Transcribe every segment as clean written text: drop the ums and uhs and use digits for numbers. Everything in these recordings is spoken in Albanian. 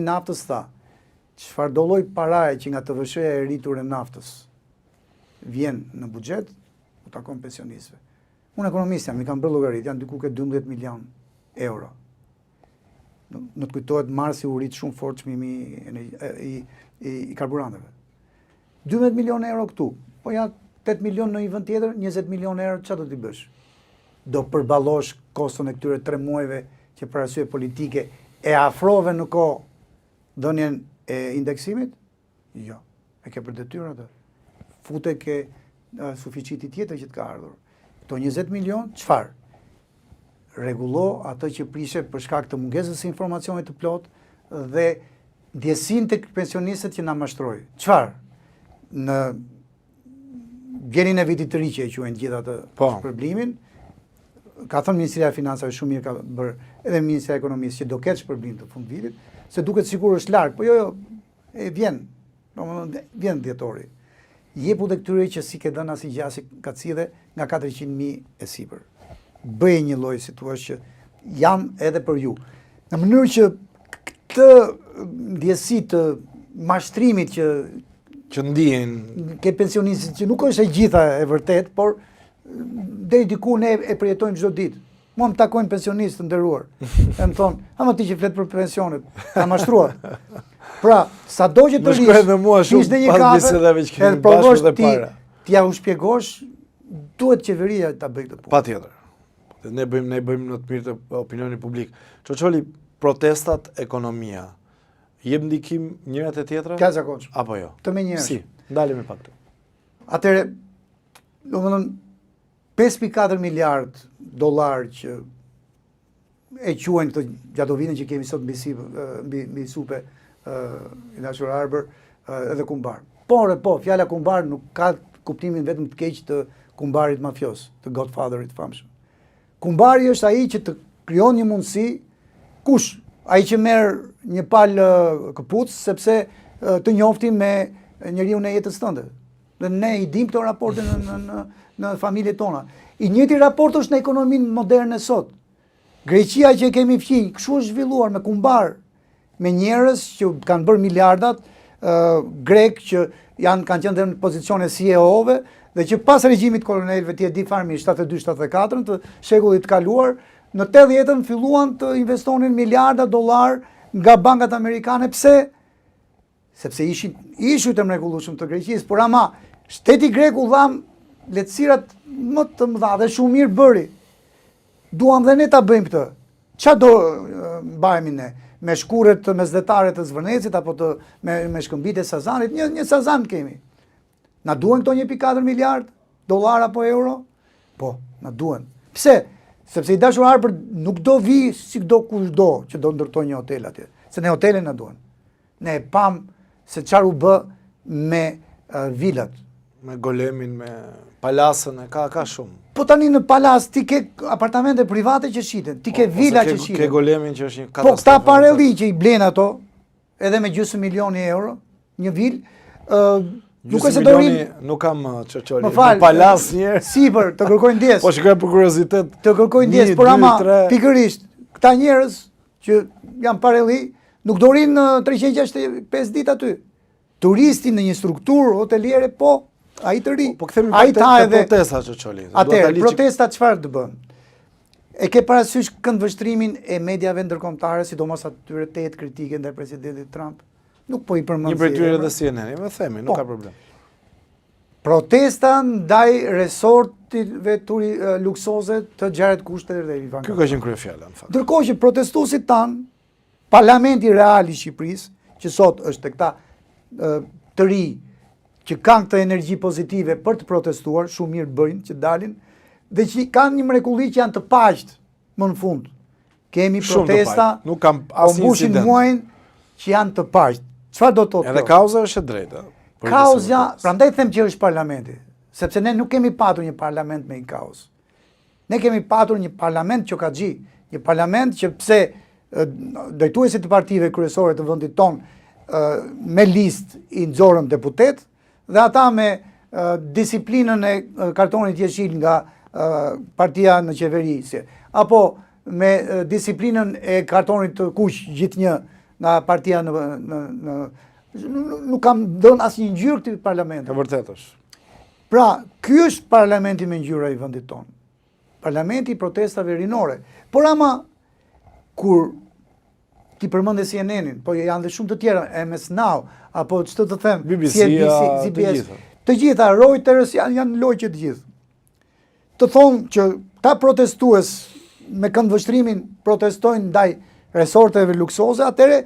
Naftës tha, çfarë do lloj paraje që nga TVSH-ja e rritur e naftës vjen në buxhet, u takon pensionistëve. Unë ekonomist jam, i kam bërë llogarit, janë diku ke 12 milion euro. Në të kujtohet marsi u rrit shumë fort çmimi i karburanteve. 12 milion euro këtu, po ja 8 milion në një vend tjetër, 20 milion euro, çfarë do t'i bësh? Do përballosh koston e këtyre 3 muajve që për arsye politike e afrove në kohë dhënien e indeksimit? Jo, e ke për detyrë atë. Fute ke suficiti tjetër që të ka ardhur. Këto 20 milion, çfarë? Rregullo atë që prishe për shkak të mungesës së informacionit të plot dhe ndjesinë tek pensionistët që na mashtroi. Çfarë? Në vjenin e vitit të ri që e quajnë gjithë atë shpërblimin, ka thënë Ministria e Financave shumë mirë ka bërë edhe Ministria e Ekonomisë që do ketë shpërblim të fund vitit, se duket sikur është larg, po jo, vjen. Domethënë vjen dhjetori. Jepu dhe këtyre që si ke dhënë as i gjasi ka cilë nga 400.000 e sipër. Bëje një lloj si thua që janë edhe për ju. Në mënyrë që këtë ndjesi të mashtrimit që ndihen ke pensionistët, që nuk është e gjitha e vërtet, por deri diku ne e përjetojmë çdo ditë. Mua më takojnë pensionistë të nderuar. E më thonë, ama ti që flet për pensionet, ta mashtruar. Pra, sado që të rish në një kafe, edhe provosh t'ja u shpjegosh, duhet qeveria ta bëjë këtë punë. Patjetër. Ne bëjmë në të mirë të opinionit publik. Çoçoli, protestat, ekonomia, jep ndikim njërat e tjetra? Ka zakonshëm. Apo jo? Të menjëhersh. Si, ndalemi pak këtu. Atëre, domethënë 5.4 miliard dollar që e quajnë këtë gjatovinën që kemi sot mbi supe i dashur Arbër edhe kumbar. Por fjala kumbar nuk ka kuptimin vetëm të keq të kumbarit mafios, të Godfatherit famshëm. Kumbari është ai që të krijon një mundësi, kush? Ai që merr një palë këpuc sepse të njofti me njeriu në jetës tënde. Dhe ne i dim këto raporte në familjet tona. I njëjti raport është në ekonominë moderne sot. Greqia që kemi fqinj, kështu është zhvilluar me kumbar, me njerëz që kanë bërë miliardat, grek që kanë qenë në pozicione CEO-ve, dhe që pas regjimit kolonelëve ti e di farmi 72-74 të shekullit të kaluar, në 80-ën filluan të investonin miliarda dollar nga bankat amerikane. Pse? Sepse ishin ishujt e mrekullueshëm të Greqisë, por ama shteti grek u dham lehtësirat më të mëdha dhe shumë mirë bëri. Duam dhe ne ta bëjmë këtë. Çfarë do bëjmë ne? Me shkurret mesdhetare të Zvërnecit apo me shkëmbit e Sazanit, një Sazan kemi. Na duhen këto 1.4 miliard dollar apo euro? Po, na duhen. Pse? Sepse i dashur Arbër nuk do vi si do kush do që do ndërtoj një hotel atje. Se ne hotele na duhen. Ne e pam se çfarë u bë me vilat. Me golemin, me palasën, ka shumë. Po tani në palas ti ke apartamente private që shiten, ti ke vila që shiten. Ke golemin që është një katastrofë. Po këta parelli që i blen ato, edhe me gjysmë milioni euro, një vilë, nuk kam Çoçoli. Në palas njerë. Sipër, të kërkojnë ndjes. Po shikoj për kuriozitet. Të kërkojnë ndjes, por ama pikërisht këta njerëz që janë parelli nuk do rinë 365 ditë aty. Turisti në një strukturë hoteliere, po, ai të ri. Po kthemi pak te protesta Çoçoli. Atëherë, protesta çfarë të bën? E ke parasysh këndvështrimin e mediave ndërkombëtare, sidomos atyre të jetë kritike ndaj presidentit Trump? Nuk po i përmend. Një prej tyre dhe CNN, më themi, nuk ka problem. Protesta ndaj resortive luksoze të Jared Kushner dhe Ivan. Ky ka qenë kryefjala në fakt. Ndërkohë që protestuesit tan, Parlamenti Real i Shqipërisë, që sot është tek ta të ri që kanë këtë energji pozitive për të protestuar, shumë mirë bëjnë që dalin, dhe që kanë një mrekulli që janë të paqët më në fund. Kemi protesta, nuk kam asnjë incident. Muajin që janë të paqët. Çfarë do të thotë? Edhe kauza është e drejtë. Kauza, prandaj them që është parlamenti, sepse ne nuk kemi patur një parlament me një kaos. Ne kemi patur një parlament çokaxhi, një parlament që pse drejtuesit të partive kryesore të vendit ton me listë i nxorën deputet dhe ata me disiplinën e kartonit jeshil nga partia në qeverisje, apo me disiplinën e kartonit të kuq gjithnjë nga partia nuk kam dhënë asnjë ngjyrë këtij parlamenti. E vërtet është. Pra, ky është parlamenti me ngjyra i vendit tonë. Parlamenti i protestave rinore. Por ama kur ti përmende CNN-in, po janë dhe shumë të tjera, MS Now, apo ç'të të them, BBC, të gjitha, Reuters janë loqe të gjithë. Të thonë që ta protestues me këndvështrimin protestojnë ndaj resorteve luksoze, atëre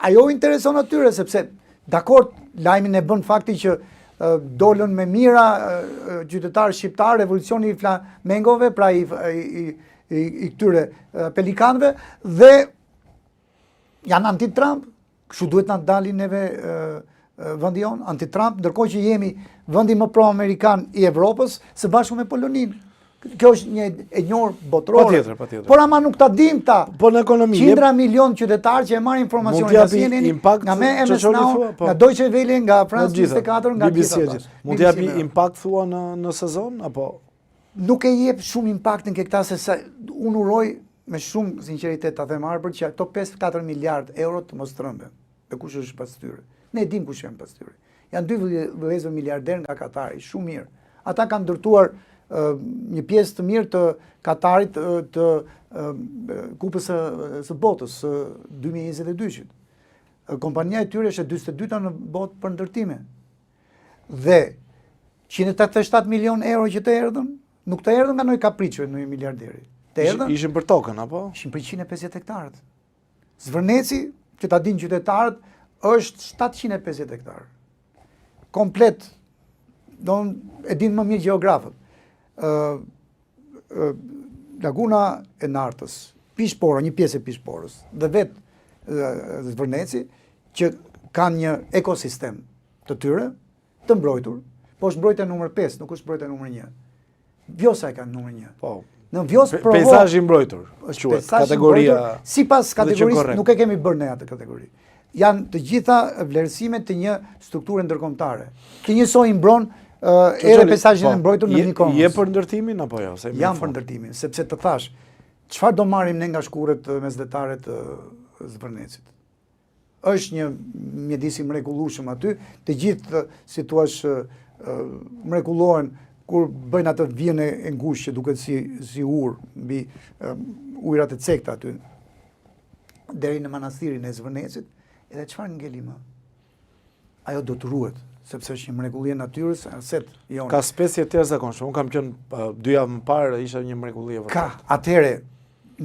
ajo intereson atyre, sepse dakord, lajmin e bën fakti që dolën me mira qytetarë shqiptarë, revolucioni i flamengove, pra i këtyre pelikanëve, dhe janë anti-Trump, kështu duhet na dalin neve vendi jon, anti-Trump, ndërkohë që jemi vendi më pro-amerikan i Evropës, së bashku me Poloninë. Kjo është një e njohur botërore. Patjetër. Por ama nuk ta dim ta. Po në ekonomi. Qindra milion qytetarë që e marrin informacionin nga CNN, nga MS Now, nga Deutsche Welle, nga France 24, nga BBC. Mund të japi impakt thua në sezon apo? Nuk e jep shumë impaktin ke këta, se unë uroj me shumë sinqeritet ta them arbër që ato 5-4 miliard euro të mos trëmben. E kush është pas tyre? Ne dim kush janë pas tyre. Janë 2 vëllezër miliarder nga Katari, shumë mirë. Ata kanë ndërtuar një pjesë të mirë të Katarit të kupës së botës 2022-shit. Kompania e tyre është e 42-ta në botë për ndërtime. Dhe 187 milion euro që të erdhën, nuk të erdhën nga noi kapriço në një miliarderi. Të erdhën ishin për tokën apo? Ishin për 150 hektarët. Zvërneci, që ta dinë qytetarët, është 750 hektarë. Komplet, e dinë më mirë gjeografët. Laguna e Nartës, Pishpora, një pjesë e Pishporës, dhe vetë Zvërneci, që kanë një ekosistem të tyre, të mbrojtur, po është mbrojtja numër 5, nuk është mbrojtja numër 1. Vjosa e kanë numër 1. Po. Në Vjos provo... Peizazhi mbrojtur, quhet kategoria... Sipas kategorisë, nuk e kemi bërë ne atë kategori. Janë të gjitha vlerësimet të një strukture ndërkombëtare. Të njësoj mbron peizazhin e mbrojtur në Mykonos. Je për ndërtimin apo jo? Jam për ndërtimin, sepse të thash, çfarë do marrim ne nga shkurret mesdhetare të Zvërnecit? Është një mjedis i mrekullueshëm aty, të gjithë si thua mrekullohen kur bëjnë atë vijën e ngushtë që duket si ur mbi ujërat e cekta aty deri në manastirin e Zvërnecit, edhe çfarë ngeli më? Ajo do të ruhet, sepse është një mrekulli e natyrës, aset jonë. Ka specie të jashtëzakonshme. Unë kam qenë 2 javë më parë, ishte një mrekulli e vërtetë. Ka, atëherë,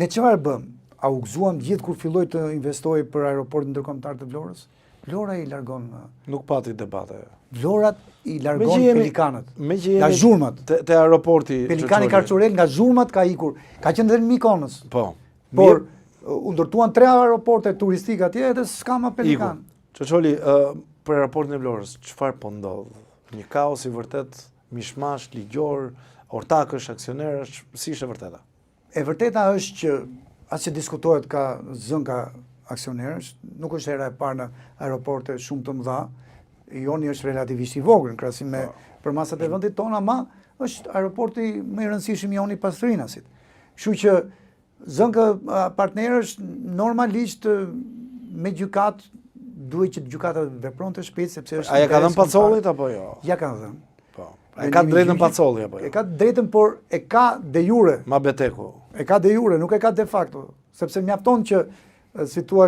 ne çfarë bëm? A u gëzuam gjithë kur filloi të investojë për aeroportin ndërkombëtar të Vlorës? Vlora i largon. Nuk pati debate. Vlorat i largon pelikanët. Nga zhurmat. Te aeroporti. Pelikani Karçorel nga zhurmat ka ikur. Ka qenë edhe në Mykonos. Po. Por u ndërtuan 3 aeroporte turistike atje edhe s'ka më pelikan. Çoçoli, për aeroportin e Vlorës, çfarë po ndodh? Një kaos i vërtet, mishmash ligjor, ortakësh, aksionerësh, si është e vërteta? E vërteta është që as që diskutohet ka zën ka aksionerësh, nuk është hera e parë në aeroporte shumë të mëdha. Joni është relativisht i vogël në krahasim me përmasat e vendit tonë, ama është aeroporti më i rëndësishëm joni pas Rinasit. Kështu që zënka partnerësh normalisht me gjykat duhet që gjykata vepronte shpejt sepse është. A ja ka dhënë pacollit apo jo? Ja kanë dhënë. Po. E ka drejtën pacolli apo jo? E ka drejtën, por e ka de jure. Ma beteku. E ka de jure, nuk e ka de facto, sepse mjafton që si thua